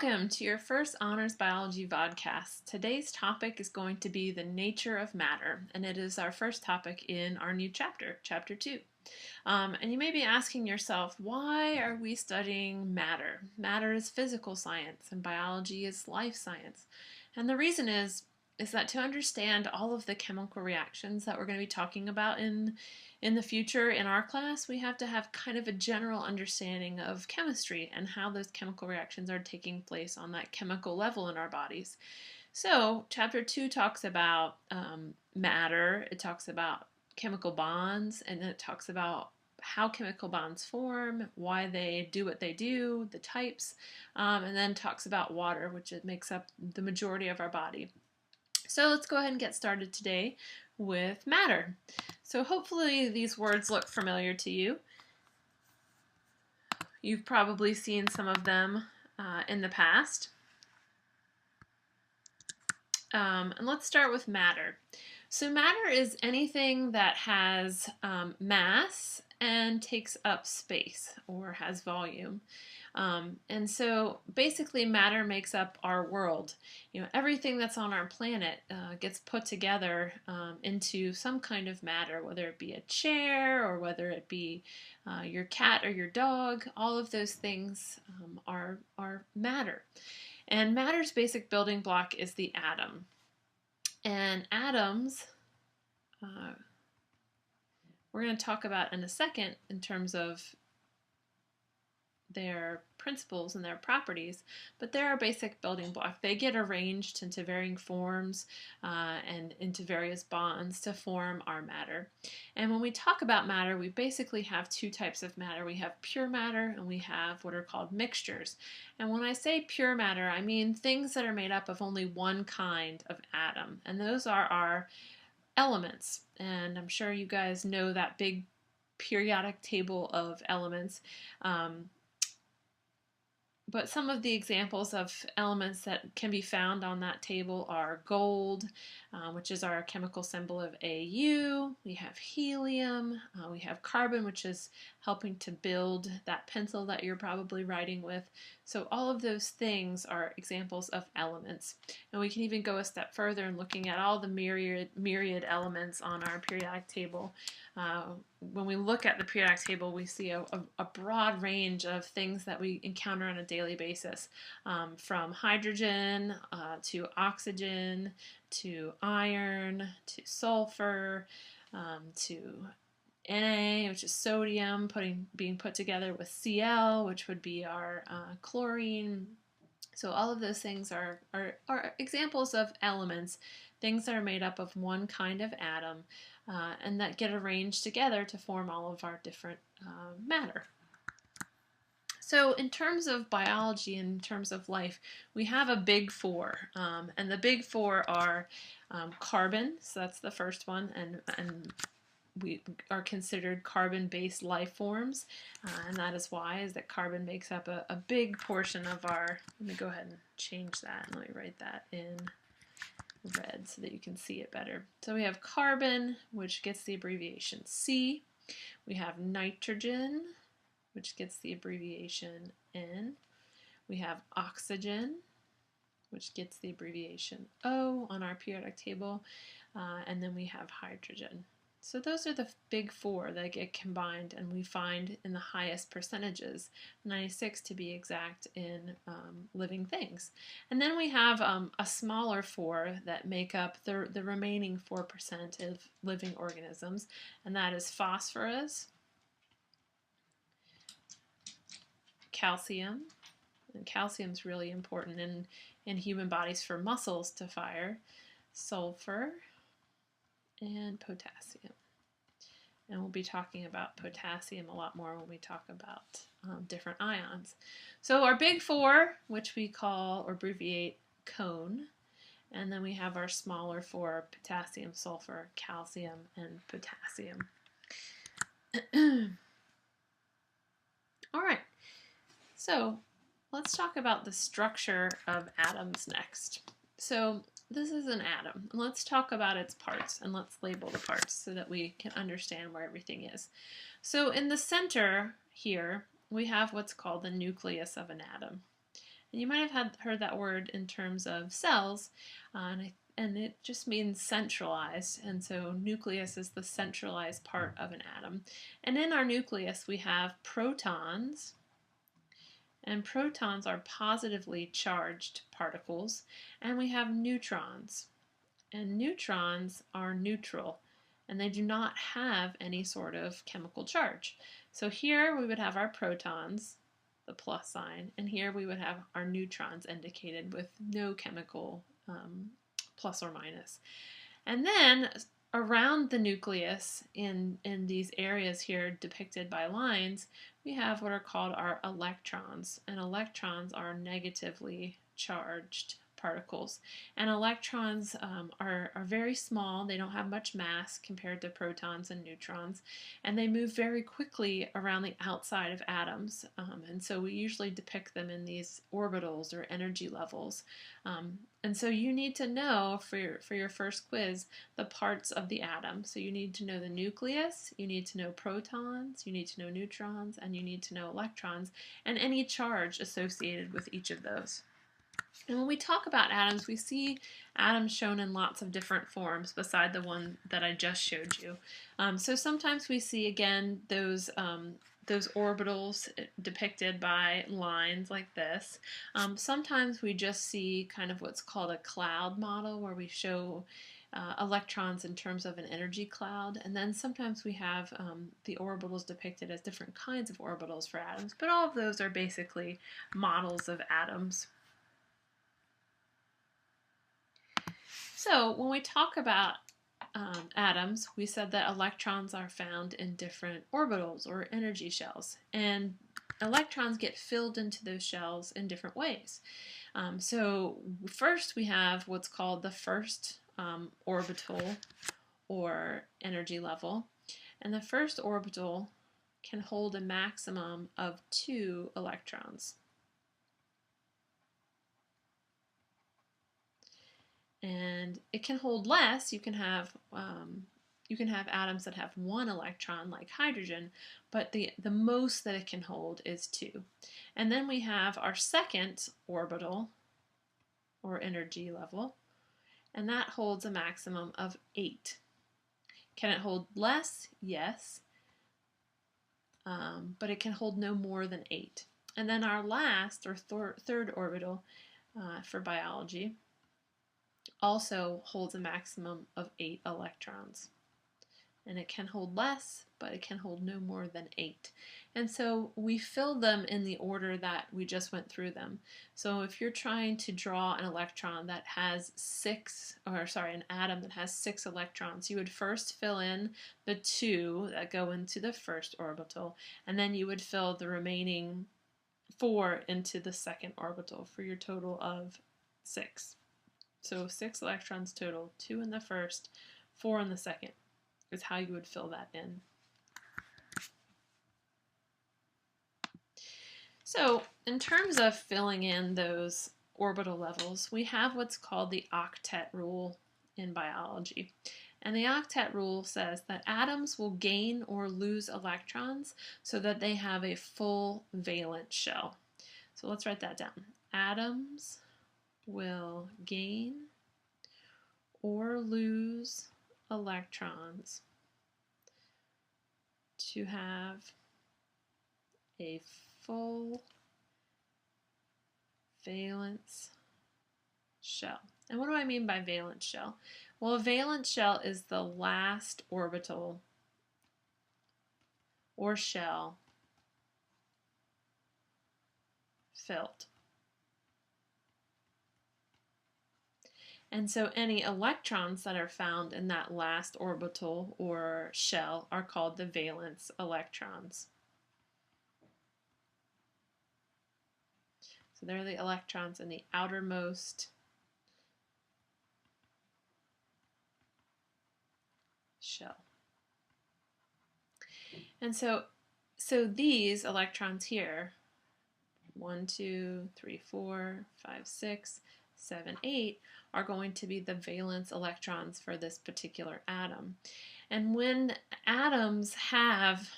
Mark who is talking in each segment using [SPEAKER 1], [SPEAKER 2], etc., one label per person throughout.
[SPEAKER 1] Welcome to your first Honors Biology Vodcast. Today's topic is going to be the nature of matter, and it is our first topic in our new chapter, Chapter 2. And you may be asking yourself, why are we studying matter? Matter is physical science, and biology is life science. And the reason is that to understand all of the chemical reactions that we're going to be talking about in the future in our class, we have to have kind of a general understanding of chemistry and how those chemical reactions are taking place on that chemical level in our bodies. So, Chapter 2 talks about matter, it talks about chemical bonds, and it talks about how chemical bonds form, why they do what they do, the types, and then talks about water, which makes up the majority of our body. So let's go ahead and get started today with matter. So hopefully these words look familiar to you. You've probably seen some of them in the past. And let's start with matter. So matter is anything that has mass and takes up space or has volume. And so basically matter makes up our world. Everything that's on our planet gets put together into some kind of matter, whether it be a chair or whether it be your cat or your dog. All of those things are matter. And matter's basic building block is the atom. And atoms, we're going to talk about in a second in terms of their principles and their properties, but they're our basic building block. They get arranged into varying forms and into various bonds to form our matter. And when we talk about matter, we basically have two types of matter. We have pure matter and we have what are called mixtures. And when I say pure matter, I mean things that are made up of only one kind of atom, and those are our elements. And I'm sure you guys know that big periodic table of elements. But some of the examples of elements that can be found on that table are gold, which is our chemical symbol of Au. We have helium. We have carbon, which is helping to build that pencil that you're probably writing with. So all of those things are examples of elements. And we can even go a step further in looking at all the myriad elements on our periodic table. When we look at the periodic table, we see a broad range of things that we encounter on a daily basis, from hydrogen to oxygen to iron to sulfur to Na, which is sodium, being put together with Cl, which would be our chlorine. So all of those things are examples of elements, things that are made up of one kind of atom, and that get arranged together to form all of our different matter. So in terms of biology, in terms of life, we have a big four, and the big four are carbon, so that's the first one, and we are considered carbon-based life forms, and that is why, is that carbon makes up a big portion of our, let me go ahead and change that, and let me write that in red so that you can see it better. So we have carbon, which gets the abbreviation C. We have nitrogen, which gets the abbreviation N. We have oxygen, which gets the abbreviation O on our periodic table, and then we have hydrogen. So those are the big four that get combined, and we find in the highest percentages, 96 to be exact, in living things. And then we have a smaller four that make up the remaining 4% of living organisms, and that is phosphorus, calcium, and calcium is really important in human bodies for muscles to fire, sulfur, and potassium. And we'll be talking about potassium a lot more when we talk about different ions. So our big four, which we call or abbreviate cone, and then we have our smaller four, potassium, sulfur, calcium, and potassium. All right, so let's talk about the structure of atoms next. So this is an atom. Let's talk about its parts, and let's label the parts so that we can understand where everything is. So in the center here, we have what's called the nucleus of an atom. And you might have heard that word in terms of cells, and it just means centralized. And so nucleus is the centralized part of an atom. And in our nucleus we have protons, and protons are positively charged particles, and we have neutrons. And neutrons are neutral, and they do not have any sort of chemical charge. So here we would have our protons, the plus sign, and here we would have our neutrons indicated with no chemical plus or minus. And then around the nucleus, in these areas here depicted by lines, we have what are called our electrons. And electrons are negatively charged particles. And electrons are very small. They don't have much mass compared to protons and neutrons. And they move very quickly around the outside of atoms. And so we usually depict them in these orbitals or energy levels. And so you need to know for your first quiz the parts of the atom. So you need to know the nucleus, you need to know protons, you need to know neutrons, and you need to know electrons, and any charge associated with each of those. And when we talk about atoms, we see atoms shown in lots of different forms beside the one that I just showed you. So sometimes we see, again, those orbitals depicted by lines like this. Sometimes we just see kind of what's called a cloud model, where we show electrons in terms of an energy cloud. And then sometimes we have the orbitals depicted as different kinds of orbitals for atoms. But all of those are basically models of atoms. So when we talk about atoms, we said that electrons are found in different orbitals or energy shells, and electrons get filled into those shells in different ways. So first we have what's called the first orbital or energy level, and the first orbital can hold a maximum of 2 electrons. And it can hold less. You can have atoms that have 1 electron, like hydrogen, but the most that it can hold is 2. And then we have our second orbital or energy level, and that holds a maximum of 8. Can it hold less? Yes, but it can hold no more than 8. And then our last or third orbital for biology also holds a maximum of 8 electrons. And it can hold less, but it can hold no more than 8. And so we fill them in the order that we just went through them. So if you're trying to draw an electron that has an atom that has 6 electrons, you would first fill in the 2 that go into the first orbital, and then you would fill the remaining 4 into the second orbital for your total of 6. So 6 electrons total, 2 in the first, 4 in the second, is how you would fill that in. So in terms of filling in those orbital levels, we have what's called the octet rule in biology. And the octet rule says that atoms will gain or lose electrons so that they have a full valence shell. So let's write that down. Atoms will gain or lose electrons to have a full valence shell. And what do I mean by valence shell? Well, a valence shell is the last orbital or shell filled. And so any electrons that are found in that last orbital or shell are called the valence electrons. So they're the electrons in the outermost shell. And so these electrons here, 1, 2, 3, 4, 5, 6, 7, 8, are going to be the valence electrons for this particular atom. And when atoms have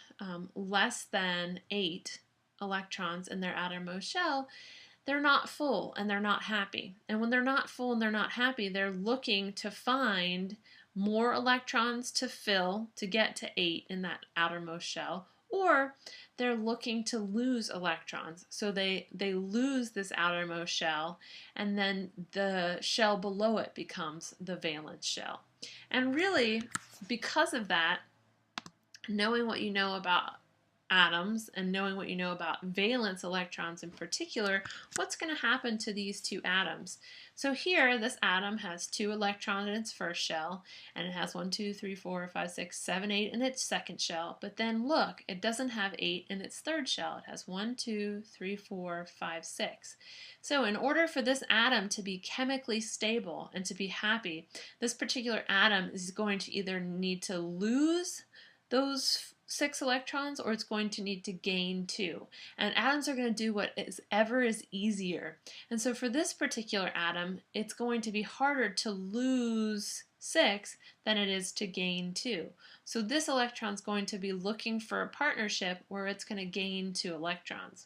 [SPEAKER 1] less than 8 electrons in their outermost shell, they're not full and they're not happy. And when they're not full and they're not happy, they're looking to find more electrons to fill to get to 8 in that outermost shell, or they're looking to lose electrons. So they lose this outermost shell, and then the shell below it becomes the valence shell. And really, because of that, knowing what you know about atoms and knowing what you know about valence electrons in particular, what's going to happen to these two atoms? So here, this atom has 2 electrons in its first shell, and it has 1, 2, 3, 4, 5, 6, 7, 8 in its second shell. But then look, it doesn't have 8 in its third shell. It has 1, 2, 3, 4, 5, 6. So in order for this atom to be chemically stable and to be happy, this particular atom is going to either need to lose those 6 electrons, or it's going to need to gain 2. And atoms are going to do whatever is easier. And so for this particular atom, it's going to be harder to lose 6 than it is to gain 2. So this electron is going to be looking for a partnership where it's going to gain 2 electrons.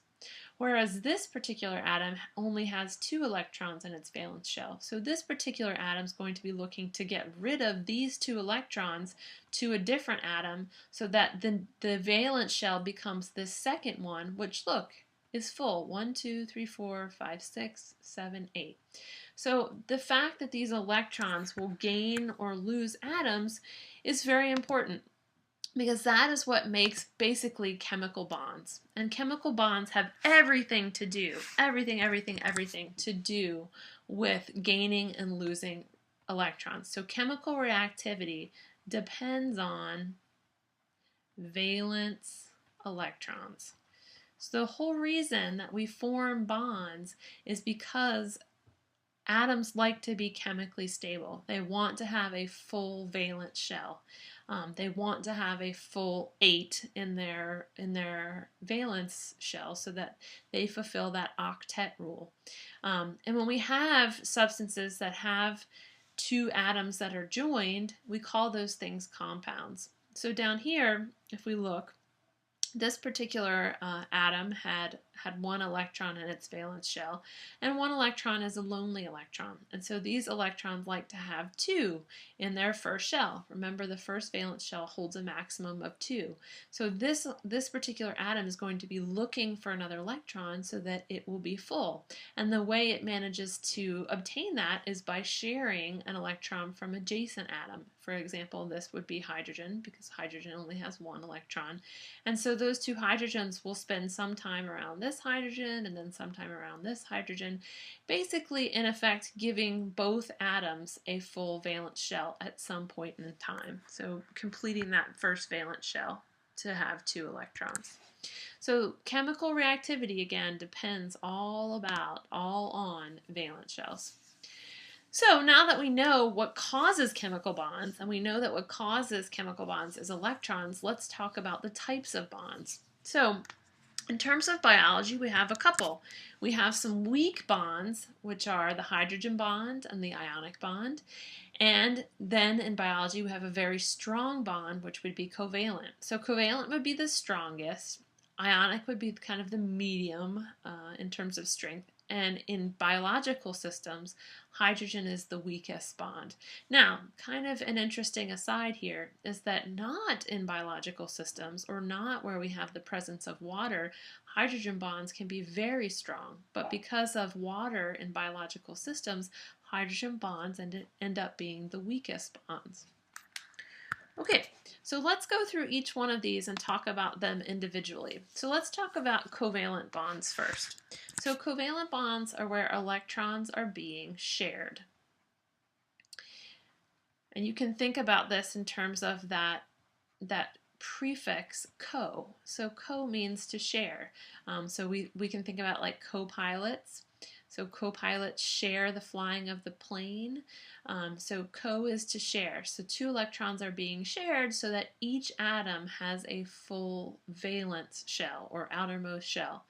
[SPEAKER 1] Whereas this particular atom only has 2 electrons in its valence shell. So this particular atom is going to be looking to get rid of these 2 electrons to a different atom so that the valence shell becomes this second one, which look, is full. 1, 2, 3, 4, 5, 6, 7, 8. So the fact that these electrons will gain or lose atoms is very important, because that is what makes basically chemical bonds. And chemical bonds have everything to do, everything to do with gaining and losing electrons. So chemical reactivity depends on valence electrons. So the whole reason that we form bonds is because atoms like to be chemically stable. They want to have a full valence shell. They want to have a full 8 in their valence shell so that they fulfill that octet rule. And when we have substances that have 2 atoms that are joined, we call those things compounds. So down here, if we look, this particular atom had 1 electron in its valence shell, and 1 electron is a lonely electron. And so these electrons like to have 2 in their first shell. Remember, the first valence shell holds a maximum of 2. So this particular atom is going to be looking for another electron so that it will be full. And the way it manages to obtain that is by sharing an electron from an adjacent atom. For example, this would be hydrogen, because hydrogen only has 1 electron. And so those 2 hydrogens will spend some time around this hydrogen and then some time around this hydrogen, basically in effect giving both atoms a full valence shell at some point in time. So completing that first valence shell to have 2 electrons. So chemical reactivity, again, depends all on valence shells. So now that we know what causes chemical bonds, and we know that what causes chemical bonds is electrons, let's talk about the types of bonds. So in terms of biology, we have a couple. We have some weak bonds, which are the hydrogen bond and the ionic bond. And then in biology, we have a very strong bond, which would be covalent. So covalent would be the strongest. Ionic would be kind of the medium in terms of strength. And in biological systems, hydrogen is the weakest bond. Now, kind of an interesting aside here is that not in biological systems, or not where we have the presence of water, hydrogen bonds can be very strong. But because of water in biological systems, hydrogen bonds end up being the weakest bonds. Okay, so let's go through each one of these and talk about them individually. So let's talk about covalent bonds first. So covalent bonds are where electrons are being shared. And you can think about this in terms of that prefix co. So co means to share. So we can think about like co-pilots. So co-pilots share the flying of the plane. So co is to share. So two electrons are being shared so that each atom has a full valence shell or outermost shell.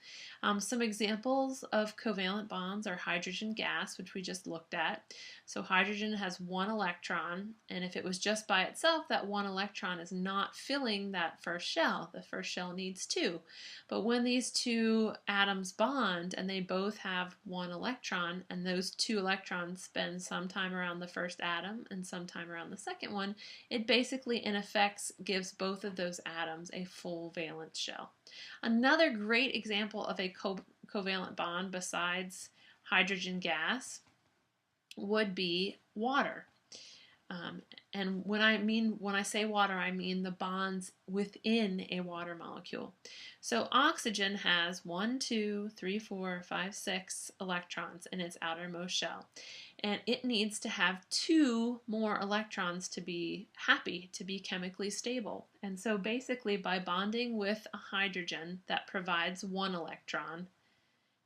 [SPEAKER 1] Some examples of covalent bonds are hydrogen gas, which we just looked at. So hydrogen has one electron, and if it was just by itself, that one electron is not filling that first shell. The first shell needs two. But when these two atoms bond and they both have one electron, and those two electrons spend some time around the first atom and some time around the second one, it basically in effect gives both of those atoms a full valence shell. Another great example of a covalent bond besides hydrogen gas would be water. And when I say water, I mean the bonds within a water molecule. So oxygen has 1, 2, 3, 4, 5, 6 electrons in its outermost shell. And it needs to have 2 more electrons to be happy, to be chemically stable. And so basically by bonding with a hydrogen that provides 1 electron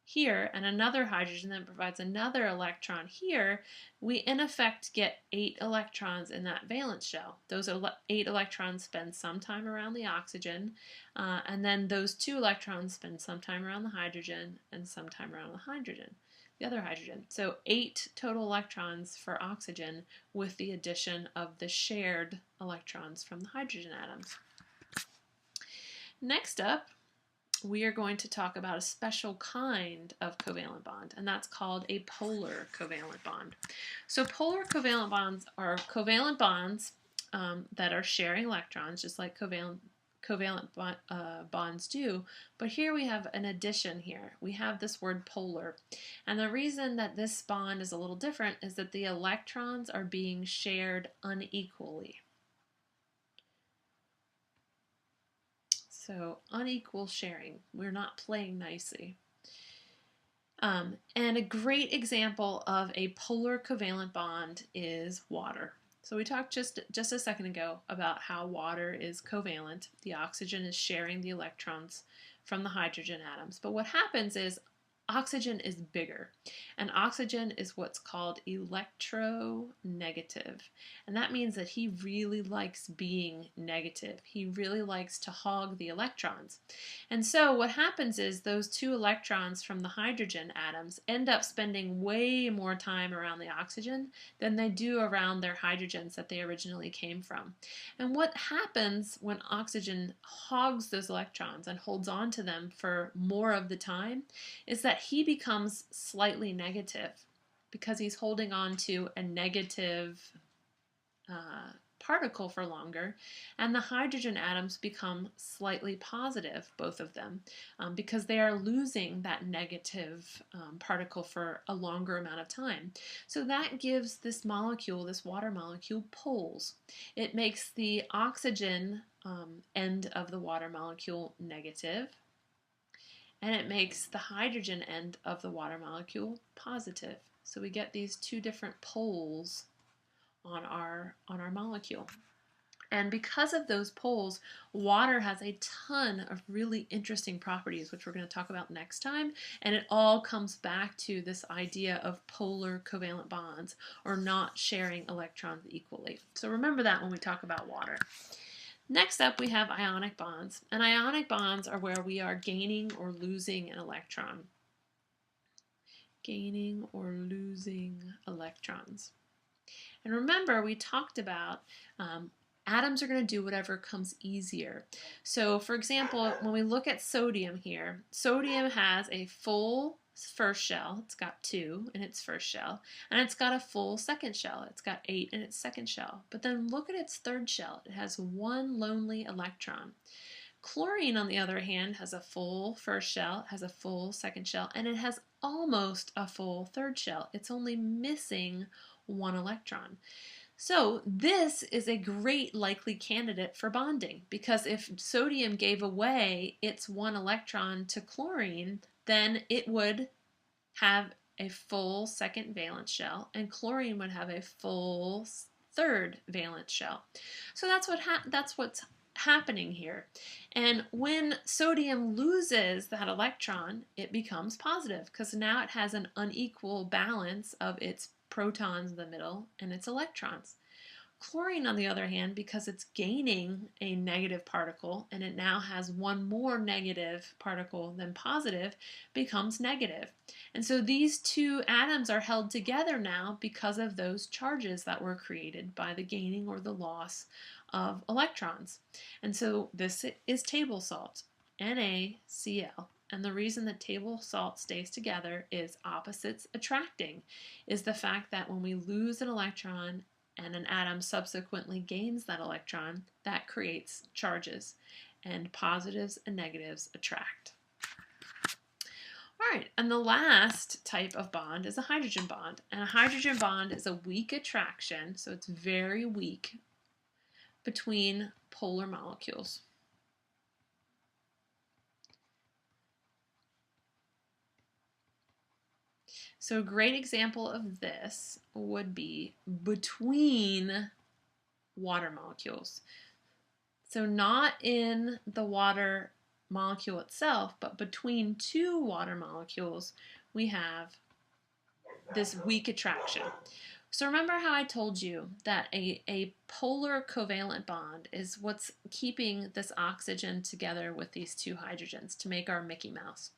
[SPEAKER 1] here and another hydrogen that provides another electron here, we in effect get 8 electrons in that valence shell. Those 8 electrons spend some time around the oxygen, and then those 2 electrons spend some time around the hydrogen and some time around the other hydrogen. So 8 total electrons for oxygen with the addition of the shared electrons from the hydrogen atoms. Next up, we are going to talk about a special kind of covalent bond, and that's called a polar covalent bond. So polar covalent bonds are covalent bonds that are sharing electrons, just like covalent bonds do, but here we have an addition here. We have this word polar, and the reason that this bond is a little different is that the electrons are being shared unequally. So unequal sharing. We're not playing nicely. And a great example of a polar covalent bond is water. So we talked just a second ago about how water is covalent. The oxygen is sharing the electrons from the hydrogen atoms. But what happens is oxygen is bigger, and oxygen is what's called electronegative, and that means that he really likes being negative. He really likes to hog the electrons, and so what happens is those 2 electrons from the hydrogen atoms end up spending way more time around the oxygen than they do around their hydrogens that they originally came from. And what happens when oxygen hogs those electrons and holds on to them for more of the time is that he becomes slightly negative because he's holding on to a negative particle for longer, and the hydrogen atoms become slightly positive, both of them, because they are losing that negative particle for a longer amount of time. So that gives this molecule, this water molecule, poles. It makes the oxygen end of the water molecule negative, and it makes the hydrogen end of the water molecule positive. So we get these 2 different poles on our molecule. And because of those poles, water has a ton of really interesting properties, which we're going to talk about next time. And it all comes back to this idea of polar covalent bonds, or not sharing electrons equally. So remember that when we talk about water. Next up, we have ionic bonds. And ionic bonds are where we are gaining or losing an electron. Gaining or losing electrons. And remember, we talked about atoms are going to do whatever comes easier. So for example, when we look at sodium here, sodium has a full first shell. It's got 2 in its first shell, and it's got a full second shell. It's got 8 in its second shell. But then look at its third shell. It has 1 lonely electron. Chlorine, on the other hand, has a full first shell, has a full second shell, and it has almost a full third shell. It's only missing 1 electron. So this is a great likely candidate for bonding, because if sodium gave away its 1 electron to chlorine, then it would have a full second valence shell, and chlorine would have a full third valence shell. So that's what's happening here. And when sodium loses that electron, it becomes positive because now it has an unequal balance of its protons in the middle and its electrons. Chlorine, on the other hand, because it's gaining a negative particle and it now has one more negative particle than positive, becomes negative. And so these two atoms are held together now because of those charges that were created by the gaining or the loss of electrons. And so this is table salt, NaCl. And the reason that table salt stays together is opposites attracting, is the fact that when we lose an electron and an atom subsequently gains that electron, that creates charges, and positives and negatives attract. All right, and the last type of bond is a hydrogen bond, and a hydrogen bond is a weak attraction, so it's very weak, between polar molecules. So a great example of this would be between water molecules. So not in the water molecule itself, but between two water molecules, we have this weak attraction. So remember how I told you that a polar covalent bond is what's keeping this oxygen together with these two hydrogens to make our Mickey Mouse.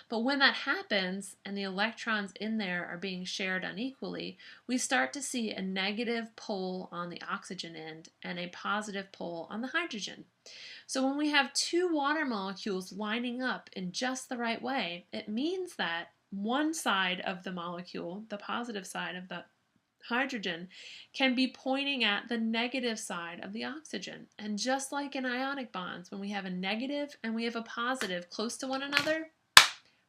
[SPEAKER 1] But when that happens and the electrons in there are being shared unequally, we start to see a negative pole on the oxygen end and a positive pole on the hydrogen. So when we have two water molecules lining up in just the right way, it means that one side of the molecule, the positive side of the hydrogen, can be pointing at the negative side of the oxygen. And just like in ionic bonds, when we have a negative and we have a positive close to one another,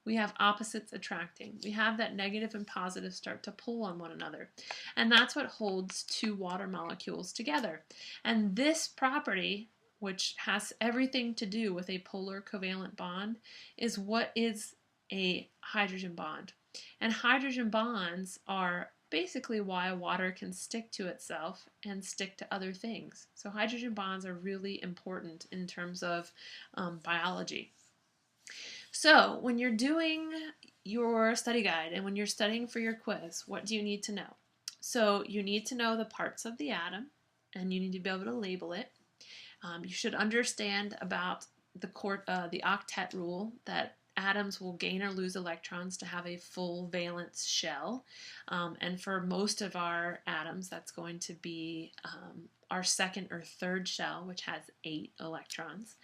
[SPEAKER 1] we have opposites attracting. We have that negative and positive start to pull on one another. And that's what holds two water molecules together. And this property, which has everything to do with a polar covalent bond, is what is a hydrogen bond. And hydrogen bonds are basically why water can stick to itself and stick to other things. So hydrogen bonds are really important in terms of biology. So when you're doing your study guide and when you're studying for your quiz, what do you need to know? So you need to know the parts of the atom and you need to be able to label it. You should understand about the octet rule, that atoms will gain or lose electrons to have a full valence shell. And for most of our atoms, that's going to be our second or third shell, which has 8 electrons.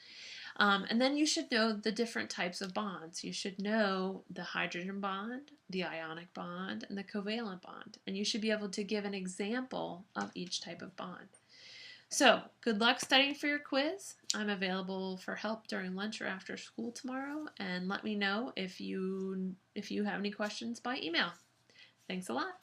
[SPEAKER 1] And then you should know the different types of bonds. You should know the hydrogen bond, the ionic bond, and the covalent bond. And you should be able to give an example of each type of bond. So, good luck studying for your quiz. I'm available for help during lunch or after school tomorrow, and let me know if you have any questions by email. Thanks a lot.